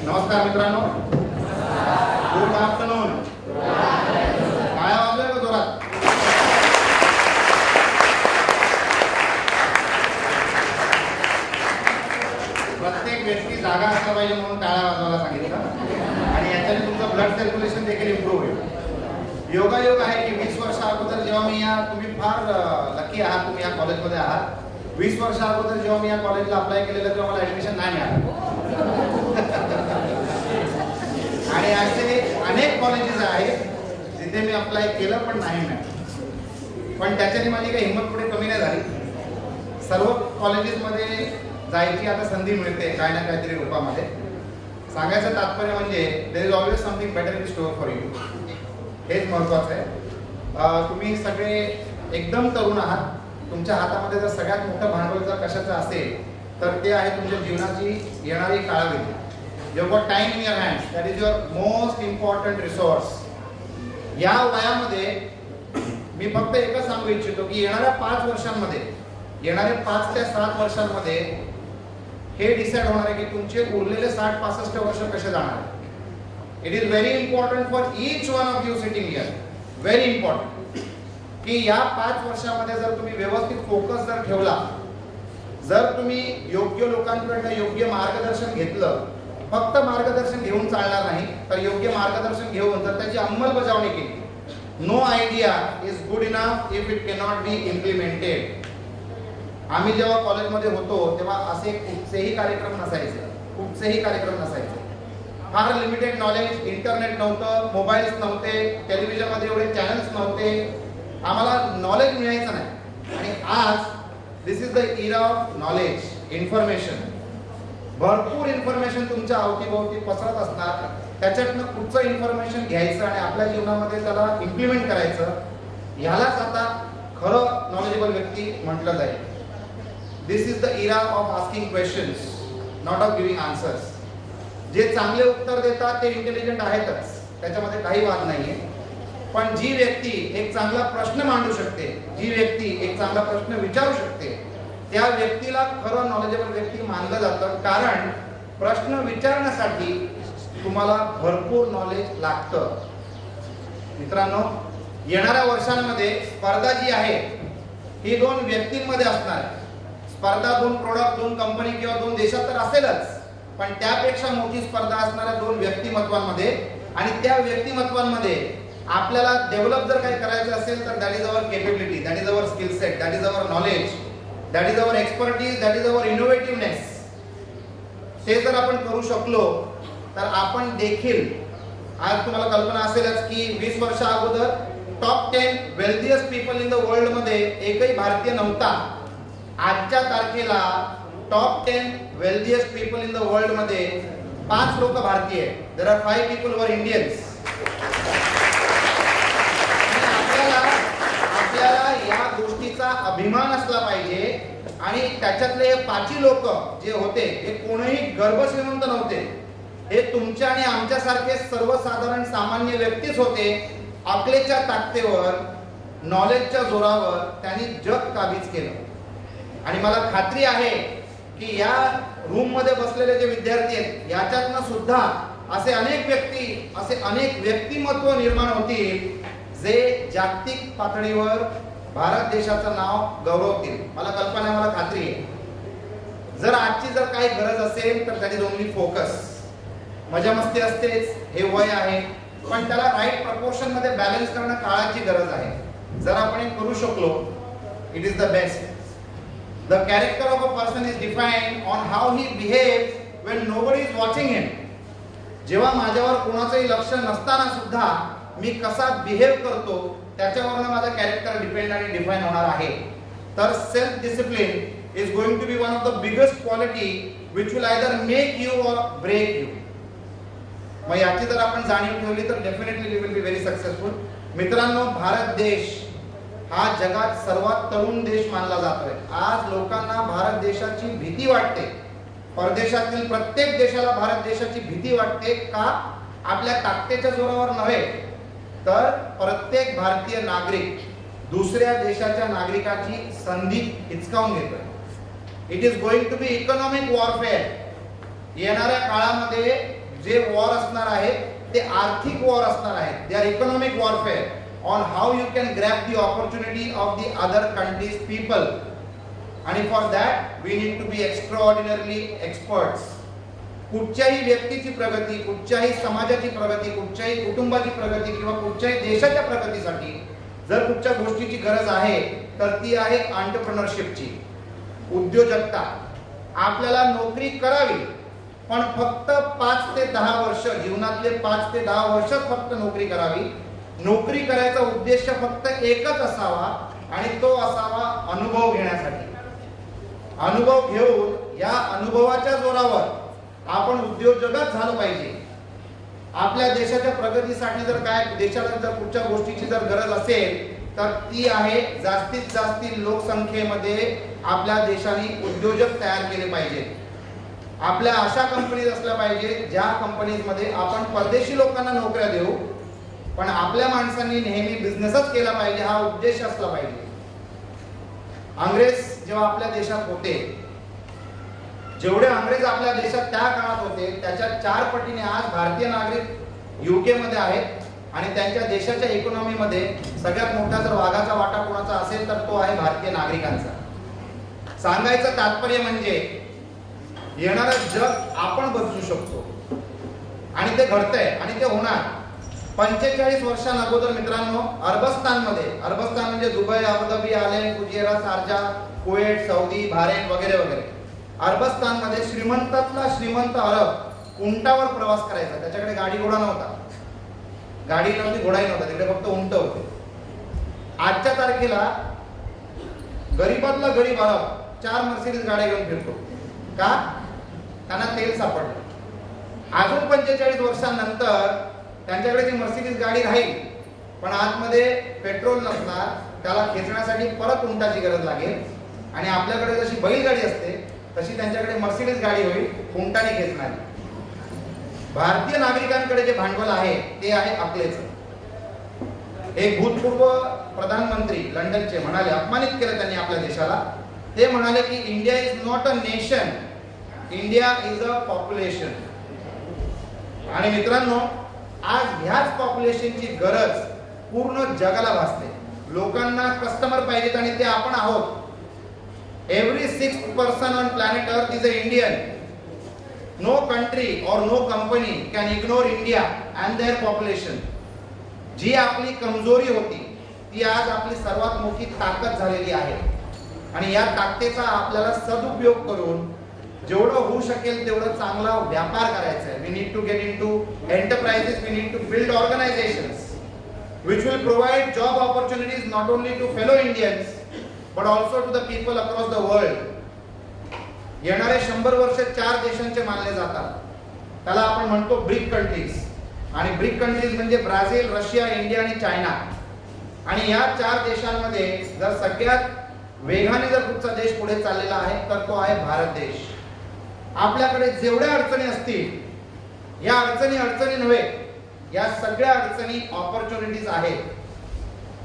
नमस्कार मित्रांनो, good afternoon. काय वाजलंय का जोरात? प्रत्येक व्यक्ती जागा असला पाहिजे म्हणून टाळ्या वाजवायला सांगितलं आणि याच्याने तुमचं ब्लड सर्क्युलेशन देखील इम्प्रूव्ह होईल. योगायोग आहे की 20 वर्ष अगोदर जेव्हा मी तुम्ही फार लकी आहात, तुम्ही या कॉलेजमध्ये आहात. 20 वर्ष अगोदर जेव्हा मी या कॉलेजला अप्लाय केलेलं तेव्हा मला ऍडमिशन नाही मिळालं. आणि असे अनेक कॉलेजेस आहेत जिथे मी अप्लाय केलं पण नाही मिळालं. पण त्याच्याने माझी काही हिंमत पुढे कमी नाही झाली. सर्व कॉलेजेसमध्ये जायची आता संधी मिळते काय ना काहीतरी रूपामध्ये. सांगायचं तात्पर्य म्हणजे there is always something better in store for you. हेच महत्त्वाचं आहे. तुम्ही सगळे एकदम तरुण आहात. तुमच्या हातामध्ये जर सगळ्यात मोठं भांडवल जर कशाचं असेल तर ते आहे तुमच्या जीवनाची येणारी काळावधी. You got time in your hands. That is your most important resource. या वयामध्ये मी फक्त एकच सांगू इच्छितो की येणाऱ्या 5 वर्षांमध्ये, येणाऱ्या 5 ते 7 वर्षांमध्ये हे डिसाइड होणार आहे की तुमचे उरलेले 60-65 वर्ष कसे जाणार. It is very important for each one of you sitting here. Very important की या 5 वर्षामध्ये जर तुम्ही व्यवस्थित फोकस जर ठेवला, जर तुम्ही योग्य लोकांकडून योग्य मार्गदर्शन घेतलं, फक्त मार्गदर्शन घेऊन चालणार नाही तर योग्य मार्गदर्शन घेऊन जर त्याची अंमलबजावणी केली. No idea is good enough if it cannot be implemented. आम्ही जेव्हा कॉलेजमध्ये होतो तेव्हा असे कुठचेही कार्यक्रम नसायचे. फार लिमिटेड नॉलेज. इंटरनेट नव्हतं, मोबाईल्स नव्हते, टेलिव्हिजनमध्ये एवढे चॅनल्स नव्हते. आम्हाला नॉलेज मिळायचं नाही. आणि आज this is the era of knowledge, information. भरपूर इन्फॉर्मेशन तुमच्या अवतीभोवती पसरत असणार. त्याच्यातनं कुठचं इन्फॉर्मेशन घ्यायचं आणि आपल्या जीवनामध्ये त्याला इम्प्लिमेंट करायचं, ह्यालाच आता खरं नॉलेजेबल व्यक्ती म्हटलं जाईल. This is the era of asking questions, not of giving answers. जे चांगले उत्तर देतात ते इंटेलिजंट आहेतच, त्याच्यामध्ये काही वाद नाहीये. पण जी व्यक्ती एक चांगला प्रश्न मांडू शकते, जी व्यक्ती एक चांगला प्रश्न विचारू शकते, त्या व्यक्तीला खरं नॉलेजेबल व्यक्ती मानलं जातं. कारण प्रश्न विचारण्यासाठी तुम्हाला भरपूर नॉलेज लागतं. मित्रांनो, येणाऱ्या वर्षांमध्ये स्पर्धा जी आहे ही 2 व्यक्तींमध्ये असणार. स्पर्धा 2 प्रोडक्ट, 2 कंपनी किंवा 2 देशात तर असेलच, पण त्यापेक्षा मोठी स्पर्धा असणाऱ्या 2 व्यक्तिमत्वांमध्ये. आणि त्या व्यक्तिमत्वांमध्ये आपल्याला डेव्हलप जर काही करायचं असेल तर that is our capability, that is our skill set, that is our knowledge, that is our expertise, that is our innovativeness. ते जर आपण करू शकलो तर आपण देखील, आज तुम्हाला कल्पना असेलच की 20 वर्ष अगोदर top 10 wealthiest people in the world मध्ये एकही भारतीय नव्हता. आजच्या तारखेला top 10 wealthiest people in the world मध्ये 5 लोक भारतीय आहेत. There are 5 people were Indians. आपल्याला या गोष्टीचा अभिमान असला पाहिजे. आणि त्याच्यातले 5 लोक जे होते हे कोणीही गर्भश्रीमंत नव्हते. हे तुमच्या आणि आमच्यासारखे सर्वसाधारण सामान्य व्यक्तीच होते. अकलेच्या ताकदीवर, नॉलेजच्या जोरावर त्यांनी जग काबीज केलं. आणि मला खात्री आहे की या रूम मध्ये बसलेले जे विद्यार्थी आहेत याच्यातनं सुद्धा असे अनेक व्यक्ती, असे अनेक व्यक्तिमत्व निर्माण होतील जे जागतिक पातळीवर भारत देशाचं नाव गौरवतील. मला कल्पना आहे, मला खात्री आहे. जर आजची जर काही गरज असेल तर दॅट इज ओनली फोकस. मजा मस्ती असतेच, हे वय आहे, पण त्याला राईट प्रपोर्शन मध्ये बॅलन्स करणं काळाची गरज आहे. जर आपण हे करू शकलो, it is the best. The character of a person is defined on how he behaves when nobody is watching him. जेव्हा माझ्यावर कोणाचंही लक्ष नसताना सुद्धा मी कसा बिहेव करतो त्याच्यावरनं माझा कॅरेक्टर डिपेंड आणि डिफाईन होणार आहे. तर self discipline is going to be one of the biggest quality which will either make you or break you. मग याची जर आपण जाणीव ठेवली तर definitely we will be very successful. मित्रांनो, भारत देश हा जगात सर्वात तरुण देश मानला जातोय. आज लोकांना भारत देशाची भीती वाटते. परदेशातील प्रत्येक देशाला भारत देशाची भीती वाटते. का? आपल्या ताकदीच्या जोरावर नव्हे, तर प्रत्येक भारतीय नागरिक दुसऱ्या देशाच्या नागरिकाची संधी हिसकावून घेतोय. It is going to be economic warfare. येणाऱ्या काळामध्ये जे वॉर असणार आहे ते आर्थिक वॉर असणार आहे. They are economic warfare on how you can grab the opportunity of the other countries people. आणि for that we need to be extraordinarily experts. कुठच्याही व्यक्तीची प्रगती, कुठच्याही समाजाची प्रगती, कुठच्याही कुटुंबाची प्रगती किंवा कुठच्याही देशाच्या प्रगतीसाठी जर कुठच्या गोष्टीची गरज आहे तर ती आहे एंटरप्रेन्योरशिपची, उद्योजकता. आपल्याला नोकरी करावी पण फक्त 5 ते 10 वर्ष, जीवनातले 5 ते 10 वर्षच फक्त नोकरी करावी. नोकरी करायचा उद्देश फक्त एकच असावा आणि तो असावा अनुभव घेण्यासाठी. अनुभव घेऊन या अनुभवाच्या जोरावर आपण उद्योजकच झालं पाहिजे. आपल्या देशाच्या प्रगतीसाठी जर काय, देशाला जर कुठच्या गोष्टीची जर गरज असेल तर ती आहे जास्तीत जास्त लोकसंख्येमध्ये आपल्या देशाने उद्योजक तयार केले पाहिजेत. आपल्या अशा कंपनीज असल्या पाहिजेत ज्या कंपनीजमध्ये आपण परदेशी लोकांना नोकऱ्या देऊ पण आपल्या माणसांनी नेहमी बिझनेसच केला पाहिजे, हा उद्देश असला पाहिजे. अंग्रेज जेव्हा आपल्या देशात होते, जेवढे अंग्रेज आपल्या देशात त्या काळात होते त्याच्या 4 पटीने आज भारतीय नागरिक युके मध्ये आहेत आणि त्यांच्या देशाच्या इकॉनॉमीमध्ये सगळ्यात मोठा जर वाघाचा वाटा कोणाचा असेल तर तो आहे भारतीय नागरिकांचा. सांगायचं तात्पर्य म्हणजे येणारं जग आपण बदलू शकतो आणि ते घडतंय आणि ते होणार. 45 वर्षांअगोदर मित्रांनो अरबस्तानमध्ये, अरबस्तान म्हणजे Dubai, Abu Dhabi, Al Ain, Fujairah, Sharjah, Kuwait, Saudi, Bahrain वगैरे वगैरे. अरबस्तानमध्ये श्रीमंतातला श्रीमंत अरब उंटावर प्रवास करायचा. त्याच्याकडे गाडी घोडा नव्हता, गाडी नव्हती, घोडाही नव्हता, तिकडे फक्त उंट होते. आजच्या तारखेला गरीबातला गरीब अरब 4 मर्सिडीज गाड्या घेऊन फिरतो. का? त्यांना तेल सापडलं. अजून 45 वर्षांनंतर त्यांच्याकडे ती मर्सिडीज गाडी राहील पण आतमध्ये पेट्रोल नसणार, त्याला खेचण्यासाठी परत उंटाची गरज लागेल आणि आपल्याकडे जशी बैलगाडी असते तशी त्यांच्याकडे मर्सिडीज गाडी होईल, उंटाने खेचणारी. भारतीय नागरिकांकडे जे भांडवल आहे ते आहे अकलेचं. एक भूतपूर्व प्रधानमंत्री लंडनचे म्हणाले, अपमानित केलं त्यांनी आपल्या देशाला. ते म्हणाले की India is not a nation, India is a population. आणि मित्रांनो आज ह्याच पॉप्युलेशनची गरज पूर्ण जगाला भासते. लोकांना कस्टमर पाहिजेत आणि ते आपण आहोत. Every 6th person on planet Earth is an Indian. No country or no company can ignore India and their population. जी आपली कमजोरी होती ती आज आपली सर्वात मोठी ताकद झालेली आहे आणि या ताकदीचा आपल्याला सदुपयोग करून जेवढं होऊ शकेल तेवढं चांगला व्यापार करायचा आहे. We need to get into enterprises, we need to build organizations which will provide job opportunities not only to fellow Indians but also to the people across the world. येणारे 100 वर्ष 4 देशांचे मानले जातात. त्याला आपण म्हणतो ब्रिक कंट्रीज. आणि brick countries म्हणजे ब्राझील, रशिया, इंडिया आणि चायना. आणि या 4 देशांमध्ये जर सगळ्यात वेगाने जर कुठचा देश पुढे चाललेला आहे तर तो आहे भारत देश. आपल्याकडे जेवढ्या अडचणी असतील या अडचणी नव्हे, या सगळ्या अडचणी ऑपॉर्च्युनिटीज आहेत.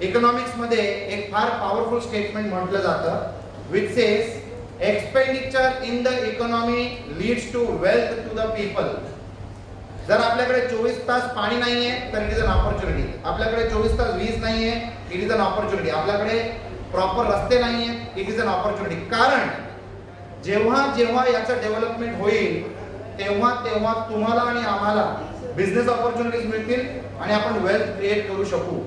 इकॉनॉमिक्स मध्ये एक फार पॉवरफुल स्टेटमेंट म्हटलं जातं which says expenditure in the economy leads to wealth to the people. जर आपल्याकडे 24 तास पाणी नाहीये तर इट इज अन ऑपॉर्च्युनिटी. आपल्याकडे 24 तास वीज नाहीये, इट इज अन ऑपॉर्च्युनिटी. आपल्याकडे प्रॉपर रस्ते नाहीये, इट इज अन ऑपॉर्च्युनिटी. कारण जेव्हा जेव्हा याचं डेव्हलपमेंट होईल तेव्हा तेव्हा तुम्हाला आणि आम्हाला बिझनेस ऑपॉर्च्युनिटीज मिळतील आणि आपण वेल्थ क्रिएट करू शकू.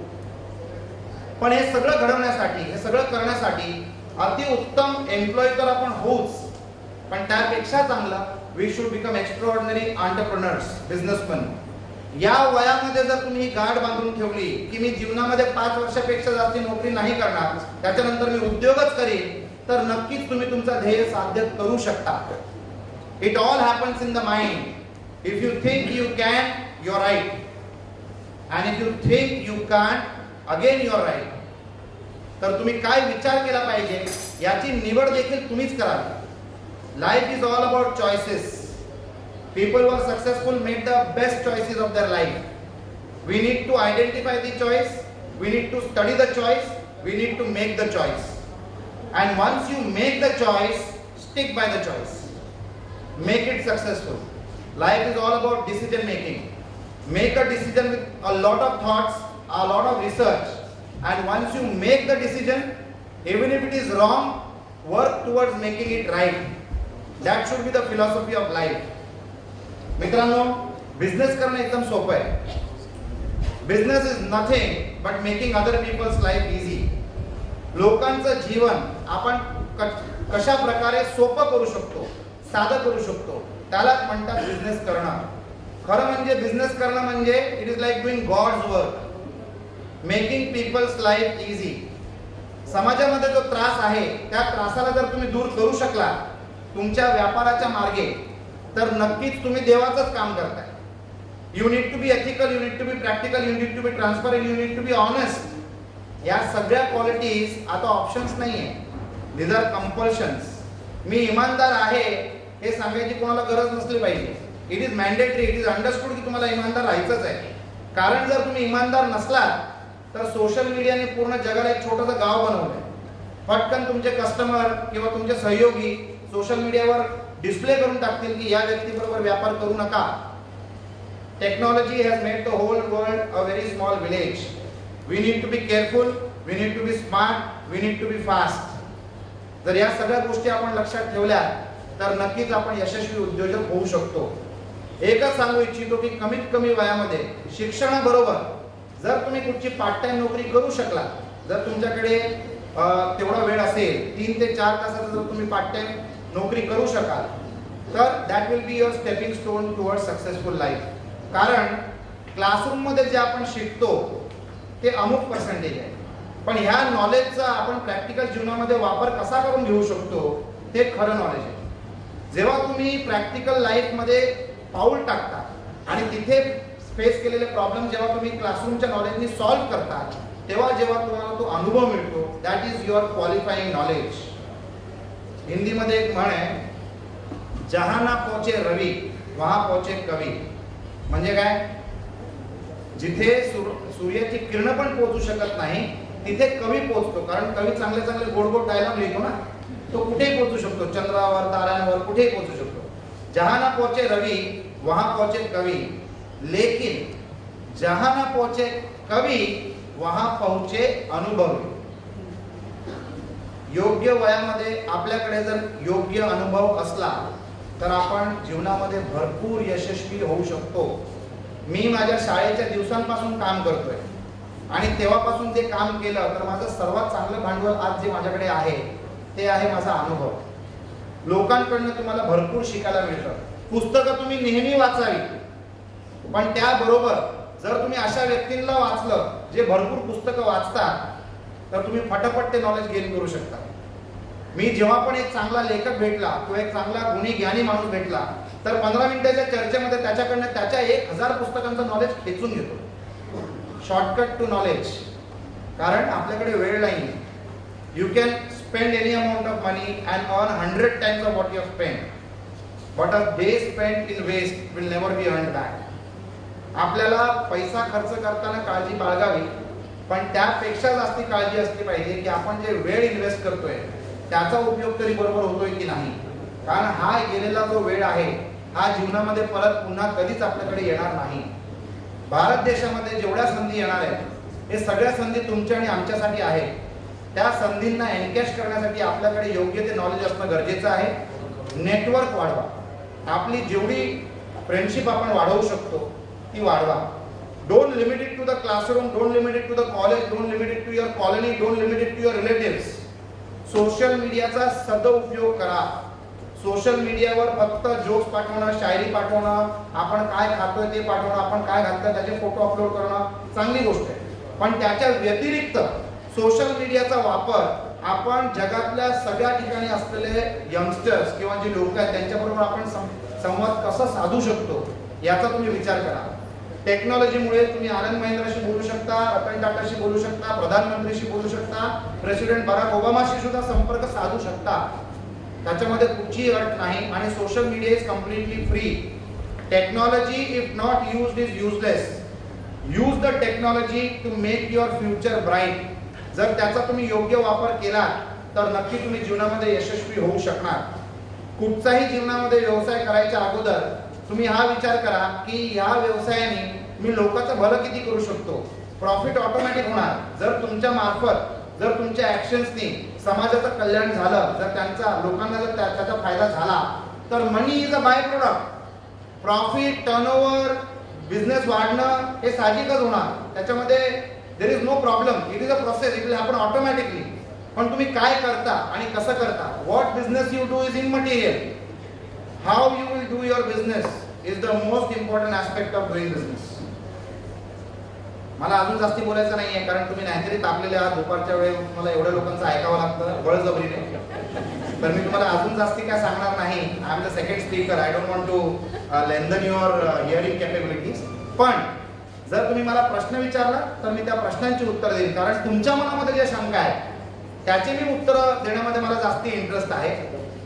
पण हे सगळं घडवण्यासाठी, हे सगळं करण्यासाठी अतिउत्तम एम्प्लॉय तर आपण होऊच, पण त्यापेक्षा चांगला we should become extraordinary entrepreneurs, businessman. या वयामध्ये जर तुम्ही ही गाठ बांधून ठेवली की मी जीवनामध्ये 5 वर्षापेक्षा जास्त नोकरी नाही करणार, त्याच्यानंतर मी उद्योगच करीन, तर नक्कीच तुम्ही तुमचा ध्येय साध्य करू शकता. It all happens in the mind. If you think you can, you are right. And if you think you can't, again you are right. तर तुम्ही काय विचार केला पाहिजे याची निवड देखील तुम्हीच कराल. Life is all about choices. People who are successful made the best choices of their life. We need to identify the choice, we need to study the choice, we need to make the choice. And once you make the choice, stick by the choice. Make it successful. Life is all about decision making. Make a decision with a lot of thoughts, a lot of research, and once you make the decision, even if it is wrong, work towards making it right. That should be the philosophy of life. मित्रांनो, business करणं एकदम सोपं आहे. Business is nothing but making other people's life easy. लोकांचं जीवन आपण कशा प्रकारे सोपं करू शकतो, साधं करू शकतो, त्यालाच म्हणतात बिझनेस करणं. खरं म्हणजे बिझनेस करणं म्हणजे it is like doing God's work, making people's life easy. समाजामध्ये जो त्रास आहे त्या त्रासाला जर तुम्ही दूर करू शकला तुमच्या व्यापाराच्या मार्गे, तर नक्कीच तुम्ही देवाचंच काम करताय. You need to be ethical, you need to be practical, you need to be transparent, you need to be honest. या सगळ्या क्वालिटीज आता ऑप्शन्स नाहीये, दीज आर कंपल्शन्स. मी इमानदार आहे हे सांगायची कोणाला गरज नसली पाहिजे. It is mandatory, it is understood की तुम्हाला इमानदार राहायचंच आहे. कारण जर तुम्ही इमानदार नसलात तर सोशल मीडियाने पूर्ण जगाला एक छोटंसं गाव बनवलंय. पटकन तुमचे कस्टमर किंवा तुमचे सहयोगी सोशल मीडियावर डिस्प्ले करून टाकतील की या व्यक्तीबरोबर व्यापार करू नका. Technology has made the whole world a very small village. We need to be careful, we need to be smart, we need to be fast. जर या सगळ्या गोष्टी आपण लक्षात ठेवल्या तर नक्कीच आपण यशस्वी उद्योजक होऊ शकतो. एकच सांगू इच्छितो की कमीत कमी वयामध्ये शिक्षणाबरोबर जर तुम्ही कुठची पार्ट टाइम नोकरी करू शकला, जर तुमच्याकडे तेवढा वेळ असेल, 3 ते 4 तासाचा जर तुम्ही पार्ट टाइम नोकरी करू शकाल, तर that will be your stepping stone toward successful life. कारण क्लासरूम मध्ये जे आपण शिकतो ते अमुक पर्सेंटेज आहे, पण ह्या नॉलेजचा आपण प्रॅक्टिकल जीवनामध्ये वापर कसा करून घेऊ शकतो ते खरं नॉलेज आहे. जेव्हा तुम्ही प्रॅक्टिकल लाईफमध्ये पाऊल टाकता आणि तिथे फेस केलेले प्रॉब्लेम जेव्हा तुम्ही क्लासरूमच्या नॉलेजनी सॉल्व्ह करता, तेव्हा जेव्हा तुम्हाला तो अनुभव मिळतो, that is your qualifying knowledge. हिंदीमध्ये एक म्हण आहे, जहां ना पोचे रवी वहां पोचे कवी. म्हणजे काय, जिथे सूर्याची किरण पण पोहोचू शकत नाही तिथे कवी पोहोचतो. कारण कवी चांगले चांगले गोड गोड डायलॉग लिहितो ना, तो कुठेही पोहोचू शकतो, चंद्रावर, ताऱ्यांवर, कुठेही पोहोचू शकतो. जहां ना पोचे रवी वहां पोचे कवी, लेकिन जहां ना पोचे कवी वहां पोहोचे अनुभवी. योग्य वयामध्ये आपल्याकडे जर योग्य अनुभव असला तर आपण जीवनामध्ये भरपूर यशस्वी होऊ शकतो. मी माझ्या शाळेच्या दिवसांपासून काम करतोय आणि तेव्हापासून जे काम केलं तर माझं सर्वात चांगलं भांडवल आज जे माझ्याकडे आहे ते आहे माझा अनुभव. लोकांकडनं तुम्हाला भरपूर शिकायला मिळतं. पुस्तकं तुम्ही नेहमी वाचावी, पण त्याबरोबर जर तुम्ही अशा व्यक्तींना वाचलं जे भरपूर पुस्तकं वाचतात तर तुम्ही फटाफट ते नॉलेज गेन करू शकता. मी जेव्हा पण एक चांगला लेखक भेटला किंवा एक चांगला गुणी ज्ञानी माणूस भेटला तर 15 मिनिटाच्या चर्चेमध्ये त्याच्याकडनं त्याच्या 1000 पुस्तकांचं नॉलेज खेचून घेतो. Shortcut to knowledge. कारण आपल्याकडे वेळ नाही. You can spend any amount of money and earn 100 times of what you have spend, but a day spent in waste will never be earned back. आपल्याला पैसा खर्च करताना काळजी बाळगावी, पण त्यापेक्षा जास्ती काळजी असली पाहिजे की आपण जे वेळ इन्व्हेस्ट करतोय त्याचा उपयोग तरी बरोबर होतोय की नाही. कारण हा गेलेला जो वेळ आहे हा जीवनामध्ये परत पुन्हा कधीच आपल्याकडे येणार नाही. भारत देशामध्ये जेवढ्या संधी येणार आहेत हे सगळ्या संधी तुमच्या आणि आमच्यासाठी आहेत. त्या संधींना एनकॅश करण्यासाठी आपल्याकडे योग्य ते नॉलेज असणं गरजेचं आहे. नेटवर्क वाढवा. आपली जेवढी फ्रेंडशिप आपण वाढवू शकतो ती वाढवा. Don't limit it to the classroom, don't limit it to the college, don't limit it to your colony, don't limit it to your relatives. Social मीडियाचा सदुपयोग करा. सोशल मीडियावर फक्त जोक्स पाठवणं, शायरी पाठवणं, आपण काय खातोय ते पाठवणं, आपण काय घालतोय त्याचे फोटो अपलोड करणं चांगली गोष्ट आहे, पण त्याच्या व्यतिरिक्त सोशल मीडियाचा वापर आपण जगातल्या सगळ्या ठिकाणी असलेले यंगस्टर्स किंवा जे लोक आहेत त्यांच्याबरोबर आपण संवाद कसा साधू शकतो याचा तुम्ही विचार करा. टेक्नॉलॉजीमुळे तुम्ही आनंद महिंद्राशी बोलू शकता, रतन टाटाशी बोलू शकता, प्रधानमंत्रीशी बोलू शकता, प्रेसिडेंट बराक ओबामाशी सुद्धा संपर्क साधू शकता. त्याच्यामध्ये कुठची अट नाही आणि social media is completely free. Technology if not used is useless. Use the technology to make your future bright. जर त्याचा तुम्ही योग्य वापर केला तर नक्की तुम्ही जीवनामध्ये यशस्वी होऊ शकणार. कुठचाही जीवनामध्ये व्यवसाय करायच्या अगोदर तुम्ही हा विचार करा की या व्यवसायाने मी लोकांचं भलं किती करू शकतो. प्रॉफिट ऑटोमॅटिक होणार जर तुमच्या मार्फत, जर तुमच्या ऍक्शन्सनी समाजाचं कल्याण झालं, जर त्यांचा लोकांना जर त्याचा फायदा झाला तर money is a by product. Profit, turnover, business वाढणं हे साहजिकच होणार, त्याच्यामध्ये there is no problem. It is a process, it will happen automatically. पण तुम्ही काय करता आणि कसं करता, what business you do is immaterial. How you will do your business is the most important aspect of doing business. मला अजून जास्ती बोलायचं नाहीये कारण तुम्ही नाहीतरी तापलेले आहात. दुपारच्या वेळी मला एवढ्या लोकांचं ऐकावं लागतं बळजबरीने, तर मी तुम्हाला अजून जास्ती काय सांगणार नाही. I am the second speaker, I don't want to lengthen your hearing capabilities. पण जर तुम्ही मला प्रश्न विचारला तर मी त्या प्रश्नांची उत्तर देईन, कारण तुमच्या मनामध्ये ज्या शंका आहेत त्याची मी उत्तर देण्यामध्ये मला जास्ती इंटरेस्ट आहे.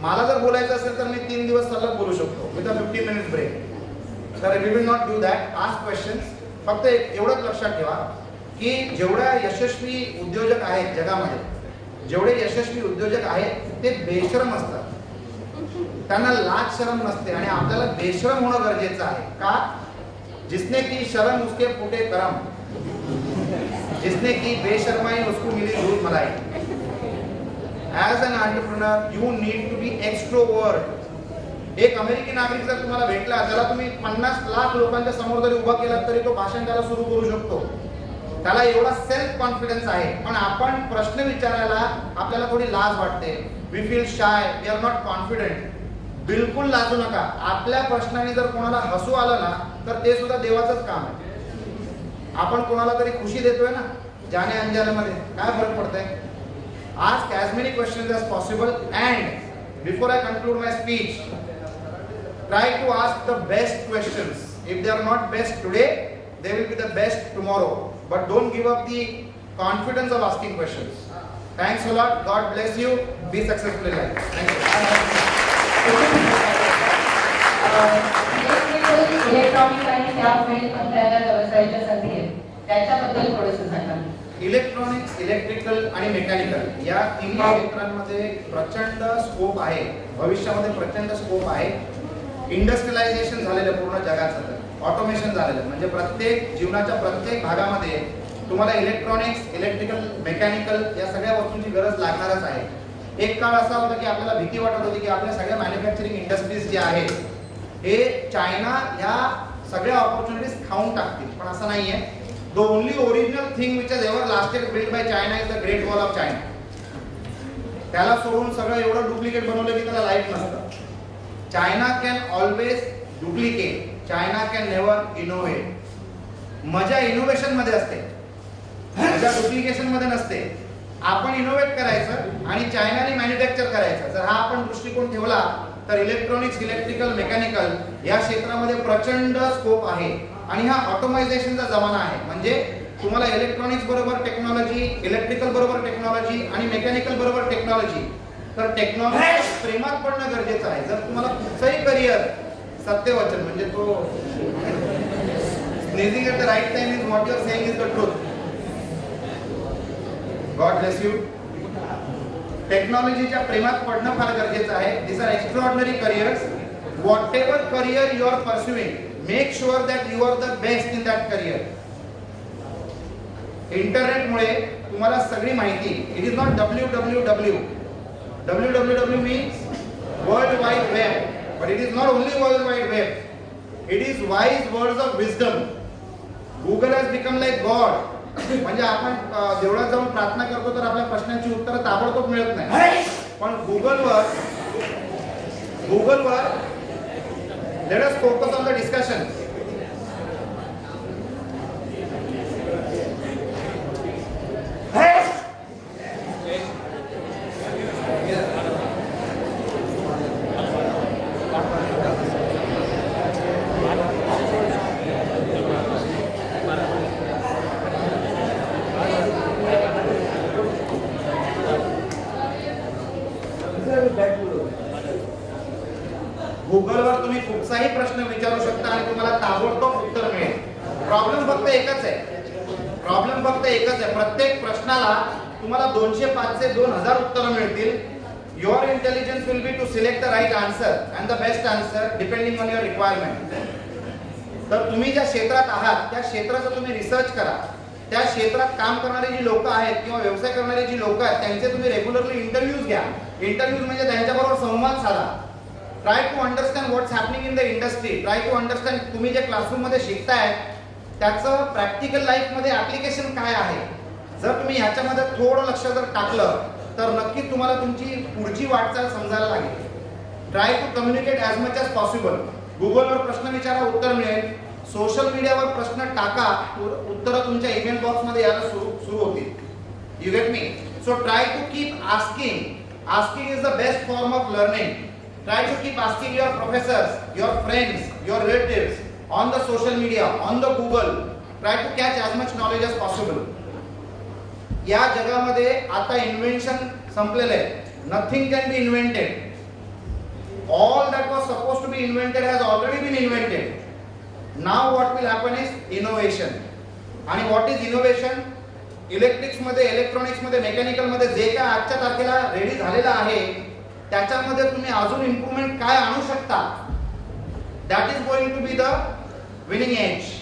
मला जर बोलायचं असेल तर मी 3 दिवस सलग बोलू शकतो विथ अ 15 मिनिट्स ब्रेक. तर we will not do that. Ask questions. फक्त एवढंच लक्षात ठेवा की जेवढ्या यशस्वी उद्योजक आहेत जगामध्ये, जेवढे यशस्वी उद्योजक आहेत ते बेशरम असतात, त्यांना लाज शरम नसते. आणि आपल्याला बेशरम होणं गरजेचं आहे. का? जिसने की शर्म उसके फूटे करम, जिसने की बेशरमाई उसको मिली दूध मलाई. As an entrepreneur you need to be extrovert. एक अमेरिकी नागरिक जर तुम्हाला भेटला, ज्याला तुम्ही 50 लाख लोकांच्या समोर जरी उभा केला तरी तो भाषण त्याला सुरू करू शकतो. त्याला एवढा सेल्फ कॉन्फिडन्स आहे. पण आपण प्रश्न विचारायला आपल्याला थोडी लाज वाटते. We feel shy, we are not confident. बिलकुल लाजू नका. आपल्या प्रश्नाने जर कोणाला हसू आलं ना तर ते सुद्धा देवाचंच काम आहे. आपण कोणाला तरी खुशी देतोय ना जाने अनजानेमध्ये, काय फरक पडतंय. Ask as many questions as possible and before I conclude my speech, try to ask the best questions. If they are not best today, they will be the best tomorrow. But don't give up the confidence of asking questions. Thanks a lot. God bless you. Be successful in life. Thank you. Electronic आणि त्यामुळे आपल्याला व्यवसायाच्या संधी आहेत, त्याच्याबद्दल थोडंसं सांगा. Electronics, electrical आणि मेकॅनिकल या तिन्ही क्षेत्रांमध्ये प्रचंड स्कोप आहे. भविष्यामध्ये प्रचंड स्कोप आहे. इंडस्ट्रियलायझेशन झालेलं पूर्ण जगाचं, तर ऑटोमेशन झालेलं, म्हणजे प्रत्येक जीवनाच्या प्रत्येक भागामध्ये तुम्हाला इलेक्ट्रॉनिक्स, इलेक्ट्रिकल, मेकॅनिकल या सगळ्या वस्तूंची गरज लागणारच आहे. एक काळ असा होता की आपल्याला भीती वाटत होती की आपल्या सगळ्या मॅन्युफॅक्चरिंग इंडस्ट्रीज ज्या आहेत हे चायना ह्या सगळ्या ऑपॉर्च्युनिटीज खाऊन टाकतील. पण असं नाहीये. The only original thing which has ever lasted build by China is the great wall of China. त्याला सोडून सगळं एवढं डुप्लिकेट बनवलं की त्याला लाईफ नसतं. China can always duplicate, China can never innovate. मजा इनोव्हेशन मध्ये असते, मजा डुप्लिकेशन मध्ये नसते. आपण इनोव्हेट करायचं आणि चायनाने मॅन्युफॅक्चर करायचं. जर हा आपण दृष्टिकोन ठेवला तर इलेक्ट्रॉनिक्स, इलेक्ट्रिकल, मेकॅनिकल या क्षेत्रामध्ये प्रचंड स्कोप आहे. आणि हा ऑटोमायझेशनचा जमाना आहे. म्हणजे तुम्हाला इलेक्ट्रॉनिक्स बरोबर टेक्नॉलॉजी, इलेक्ट्रिकल बरोबर टेक्नॉलॉजी आणि मेकॅनिकल बरोबर टेक्नॉलॉजी, तर टेक्नॉलॉजी प्रेमात पडणं गरजेचं आहे. जर तुम्हाला कुठचंही करिअर सत्यवचन म्हणजे तो sneezing at the right time is what you are saying is the truth. God bless you. टेक्नॉलॉजीच्या प्रेमात पडणं फार गरजेचं आहे. This are extraordinary careers. Whatever career you are pursuing, make sure that you are the best in that career. इंटरनेटमुळे तुम्हाला सगळी माहिती, it is not www. www means world wide web, but it is not only world wide web. It is wise words of wisdom. Google has become like God. म्हणजे आपण देवळात जाऊन प्रार्थना करतो तर आपल्या प्रश्नांची उत्तरं ताबडतोब मिळत नाही. पण गुगलवर let us focus on the discussion. गुगलवर तुम्ही कुठचाही प्रश्न विचारू शकता आणि तुम्हाला ताबडतोब उत्तर मिळेल. प्रॉब्लेम फक्त एकच आहे. प्रत्येक प्रश्नाला तुम्हाला 200, 500, 2000 उत्तरं मिळतील. your intelligence will be to select the right answer and the best answer depending on your requirement. तर तुम्ही ज्या क्षेत्रात आहात त्या क्षेत्राचा तुम्ही रिसर्च करा. त्या क्षेत्रात काम करणारे जी लोक आहेत किंवा व्यवसाय करणारे जी लोक आहेत त्यांचे तुम्ही रेग्युलरली इंटरव्ह्यूज घ्या. इंटरव्ह्यूज म्हणजे त्यांच्याबरोबर संवाद साधा. Try to understand what's happening in the industry. Try to understand तुम्ही जे क्लासरूम मध्ये शिकताय त्याचं प्रॅक्टिकल लाईफ मध्ये ऍप्लिकेशन काय आहे. जर तुम्ही ह्याच्यामध्ये थोडं लक्ष जर टाकलं तर नक्की तुम्हाला तुमची पुढची वाटचाल समजायला लागेल. Try to communicate as much as possible. गुगलवर प्रश्न विचारा, उत्तर मिळेल. सोशल मीडियावर प्रश्न टाका, उत्तरं तुमच्या ईमेल बॉक्समध्ये यायला सुरू होतील. You get me. So try to keep asking. Asking is the best form of learning. Try to keep asking your professors, your friends, your relatives on the social media, on the Google. Try to catch as much knowledge as possible. या जगामध्ये आता invention संपलेलं आहे. Nothing can be invented. All that was suppose to be invented has already been invented. Now what will happen is innovation. आणि what is innovation? Electrics मध्ये, electronics मध्ये, mechanical मध्ये जे काय आजच्या तारखेला रेडी झालेलं आहे त्याच्यामध्ये तुम्ही अजून इम्प्रूव्हमेंट काय आणू शकता. That is going to be the winning edge.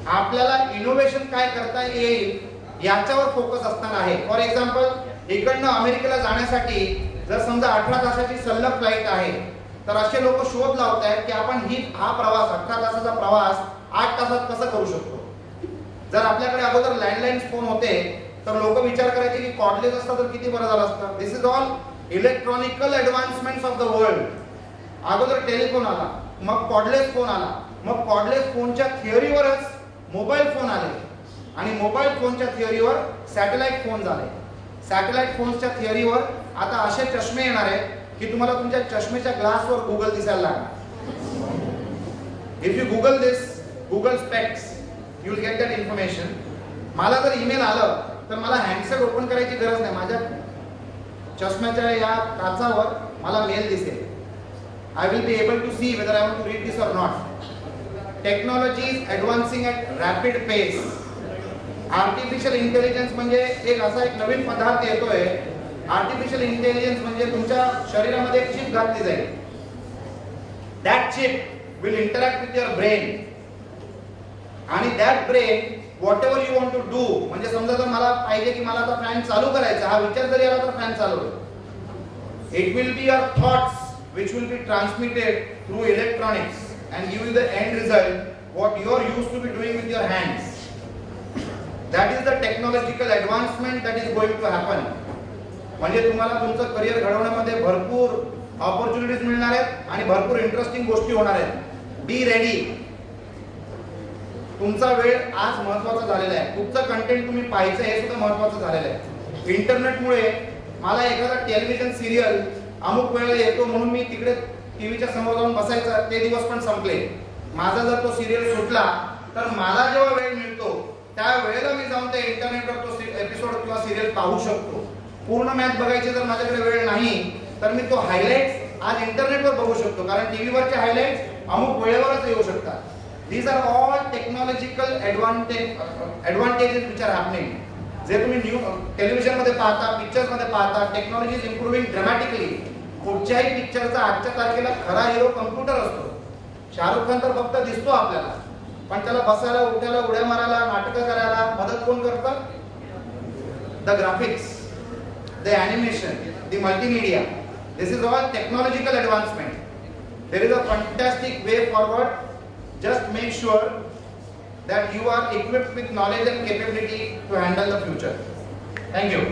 आपल्याला इनोव्हेशन काय करता येईल याच्यावर फोकस असणार आहे. फॉर एक्झाम्पल, इकडनं अमेरिकेला जाण्यासाठी जर समजा 18 तासाची सलग फ्लाईट आहे तर असे लोक शोध लावत आहेत की आपण हा प्रवास 18 तासाचा प्रवास 8 तासात कसा करू शकतो. जर आपल्याकडे अगोदर लँडलाईन फोन होते तर लोक विचार करायचे की कॉर्डलेस असता तर किती बरं झालं असतं. This is all electronical advancements of the world. अगोदर टेलिफोन आला, मग कॉर्डलेस फोन आला, मग कॉर्डलेस फोनच्या थिअरीवरच मोबाईल फोन आले आणि मोबाईल फोनच्या थिअरीवर सॅटेलाइट फोन झाले. सॅटेलाइट फोन्सच्या थिअरीवर आता असे चष्मे येणार आहेत की तुम्हाला तुमच्या चष्मेच्या ग्लासवर गुगल दिसायला लागणार. If you Google this, Google specs, you will get that information. मला जर ईमेल आलं तर मला हँडसेट ओपन करायची गरज नाही. माझ्या चष्म्याच्या या काचावर मला मेल दिसेल. I will be able to see whether I want to read this or not. Technology is advancing at rapid pace. Artificial intelligence म्हणजे एक नवीन पदार्थ येतोय. आर्टिफिशियल इंटेलिजन्स म्हणजे तुमच्या शरीरामध्ये एक चिप घातली जाईल. That chip will interact with your brain आणि that brain whatever you want to do. म्हणजे समजा जर मला पाहिजे की मला आता फॅन चालू करायचा, हा विचार जरी आला तर फॅन चालू होईल. It will be your thoughts which will be transmitted through electronics and give you the end result what you are used to be doing with your hands. That is the technological advancement that is going to happen. म्हणजे तुम्हाला तुमचं career घडवण्यामध्ये भरपूर opportunities मिळणार आहेत आणि भरपूर interesting गोष्टी होणार आहेत. Be ready. तुमचा वेळ आज महत्त्वाचा झालेला आहे. तुमचं कंटेंट तुम्ही पाहायचं हे सुद्धा महत्त्वाचं झालेलं आहे. इंटरनेटमुळे मला एखादा टेलिव्हिजन सिरियल अमुक वेळेला येतो म्हणून मी तिकडे टीव्हीच्या समोर जाऊन बसायचा, ते दिवस पण संपले. माझा जर तो सिरियल सुटला तर मला जेव्हा वेळ मिळतो त्या वेळेला मी जाऊन त्या इंटरनेटवर तो एपिसोड किंवा सिरियल पाहू शकतो. पूर्ण मॅच बघायची जर माझ्याकडे वेळ नाही तर मी तो हायलाइट्स आज इंटरनेटवर बघू शकतो, कारण टीव्हीवरचे हायलाइट्स अमुक वेळेवरच येऊ शकतात. These are all technological advantages which are happening. जे तुम्ही टेलिव्हिजन मध्ये पाहता, पिक्चर्स मध्ये पाहता, टेक्नॉलॉजी इज इम्प्रूव्हिंग ड्रामॅटिकली. कुठच्याही पिक्चरचा आजच्या तारखेला खरा हिरो कम्प्युटर असतो. शाहरुख खान तर फक्त दिसतो आपल्याला, पण त्याला बसायला, उठायला, उड्या मारायला, नाटकं करायला मदत कोण करतं? The graphics, the animation, the multimedia. This is all technological advancement. There is a fantastic way forward. Just make sure that you are equipped with knowledge and capability to handle the future. Thank you.